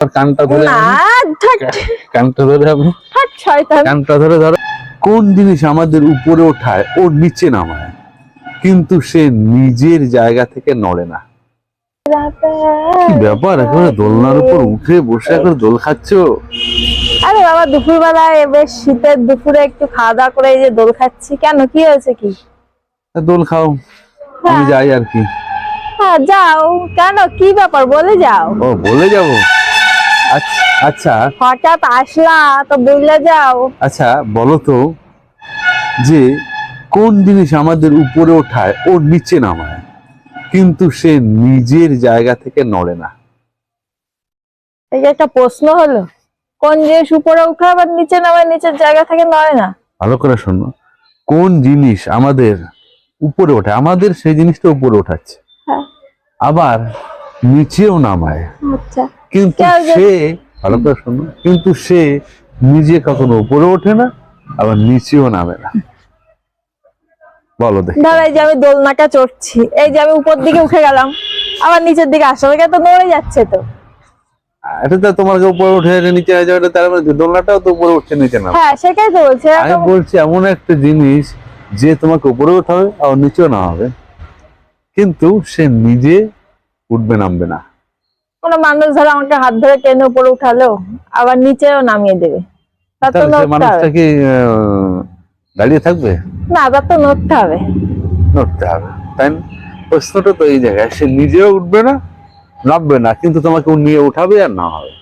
কানটা ধরে না কানটা ধরে আপনি শয়তান। কানটা ধরে ধরো। কোন জিনিস আমাদের উপরে ওঠায় ও নিচে নামায়, কিন্তু সে নিজের জায়গা থেকে নড়ে না? কি ব্যাপার, একেবারে দোলনার উপর উঠে বসে এখন দোল খাচ্ছ? আরে বাবা, দুপুর বেলায় বেশ শীতের দুপুরে একটু খাওয়া দাওয়া করে এই যে দোল খাচ্ছি। কেন, কি হয়েছে কি? দোল খাও, আমি যাই আর কি। হ্যাঁ যাও, কেন কি ব্যাপার বলে যাও। ও বলে যাবো? আচ্ছা আচ্ছা হঠাৎ আসলা তো বললে যাও। আচ্ছা বলো তো, যে কোন জিনিস আমাদের উপরে ওঠায় ও নিচে নামায়, কিন্তু সে নিজের জায়গা থেকে নড়ে না? এই যে একটা প্রশ্ন হলো, কোন জিনিস উপরে উঠে আবার নিচে নামে, নিচের জায়গা থেকে নয় না? ভালো করে শোনো, কোন জিনিস আমাদের উপরে ওঠে, আমাদের সেই জিনিসটা উপরে ওঠাচ্ছে, হ্যাঁ। আবার নিচেও নামায়, আচ্ছা, কিন্তু সে, ভালো করে শোনো, কিন্তু সে নিজে কখনো উপরে ওঠে না, আবার নিচেও নামে না। বলো দেখি। ধরো এই যে আমি দোলনাটা চড়ছি, এই যে আমি উপর দিকে উঠে গেলাম, আবার নিচের দিকে আসলে তো নড়ে যাচ্ছে তো। এটা তো তোমাকে উপরে উঠে নিচে যাওয়া, এটা তার মানে দোলনাটাও তো উপরে উঠছে নিচে না। হ্যাঁ সেটাই তো বলছি। আমি বলছি এমন একটা জিনিস যে তোমাকে উপরে উঠাবে আর নিচেও নামাবে, কিন্তু সে নিজে উঠবে নামবে না। কোনো মানুষ ধরো আমাকে হাত ধরে টেনে উপরে উঠালো, আবার নিচেও নামিয়ে দেবে, তার তো তাহলে সে নড়তে মানুষটা হবে। কি দাঁড়িয়ে থাকবে? না, তার তো নড়তে হবে। নড়তে হবে, তাই না? প্রশ্নটা তো এই জায়গায়, সে নিজেও উঠবে না নামবে না, কিন্তু তোমাকে নিয়ে উঠাবে আর নামাবে।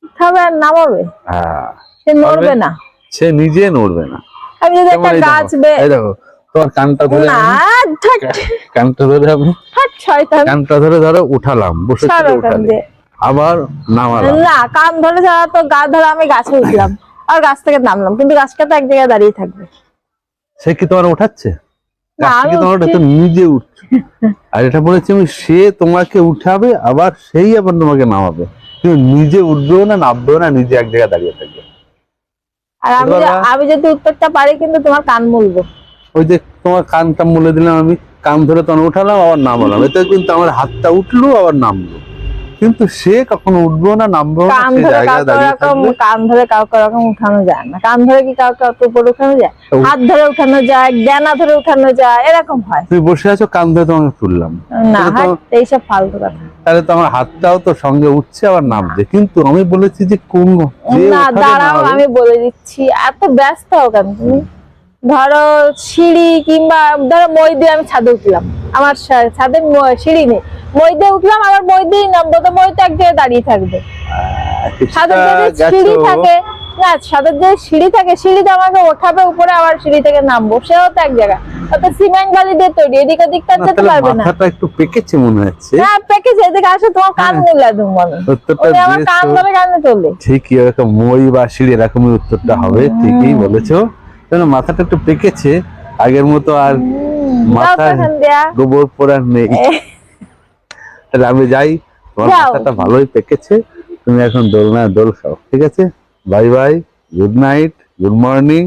উঠাবে আর নামাবে, হ্যাঁ, সে নড়বে না। সে নিজে নড়বে না। আমি যদি একটা গাছ এই দেখো, তোমার কানটা ধরে না কানটা ধরে আপনি শয়তান, কানটা ধরে ধরো উঠালাম, বসে থেকে উঠালে, আবার নামালাম। না কান ধরে ছাড়া তো গা ধরে আমি গাছে উঠলাম আর গাছ থেকে নামলাম, কিন্তু গাছটা তো এক জায়গায় দাঁড়িয়ে থাকবে। সে কি তোমার উঠাচ্ছে? না, আমি তোমার তো নিজে উঠছে। আর এটা বলেছি আমি, সে তোমাকে উঠাবে আবার সেই আবার তোমাকে নামাবে, কিন্তু নিজে উঠবেও না নামবেও না, নিজে এক জায়গায় দাঁড়িয়ে থাকবে। আর আমি যদি উত্তরটা পারি কিন্তু তোমার কান মুলবো। ওই যে তোমার কানটা মুলে দিলাম আমি, কান ধরে তোমার উঠালাম আবার নামালাম, এতে কিন্তু আমার হাতটা উঠলো আবার নামলো, কিন্তু সে কখনো উঠবো না নামবেও না, সেই জায়গায় দাঁড়িয়ে থাকবে। কান ধরে কাউকে ওরকম উঠানো যায় না। কান ধরে কি কাউকে অত উপরে উঠানো যায়? হাত ধরে উঠানো যায়, ডানা ধরে উঠানো যায়, এরকম হয়। তুমি বসে আছো, কান ধরে তোমাকে তুললাম, না এইসব ফালতু কথা। তাহলে তো আমার হাতটাও তো সঙ্গে উঠছে আবার নামছে, কিন্তু আমি বলেছি যে কোন না দাঁড়াও, আমি বলে দিচ্ছি, এত ব্যস্ত হও কেন তুমি? ধরো সিঁড়ি, কিংবা ধরো মই দিয়ে আমি ছাদে উঠলাম, আমার ছাদে সিঁড়ি নেই, মই দিয়ে উঠলাম, আবার মই দিয়ে নামবো, তো মই তো এক জায়গায় দাঁড়িয়ে থাকবে। ছাদের যদি সিঁড়ি থাকে, না ছাদের যে সিঁড়ি থাকে, সিঁড়িতে আমাকে ওঠাবে উপরে, আবার সিঁড়ি থেকে নামবো, সেও তো এক জায়গা। অত সিমেন্ট বালি দিয়ে তৈরি, এদিক ওদিক তো যেতে পারবে না। মাথাটা একটু পেকেছে মনে হচ্ছে। হ্যাঁ পেকেছে, এদিকে আসো, তোমার কান মুলা দেবো আমি। ওই আমার কান ধরে কানে তোলে। ঠিকই, এরকম মই বা সিঁড়ি এরকমই উত্তরটা হবে, ঠিকই বলেছো। মাথাটা একটু পেকেছে, আগের মতো আর মাথায় গোবর পোড়া নেই। তাহলে আমি যাই, তোমার মাথাটা ভালোই পেকেছে, তুমি এখন দোল খাও, ঠিক আছে? Bye bye, good night, good morning.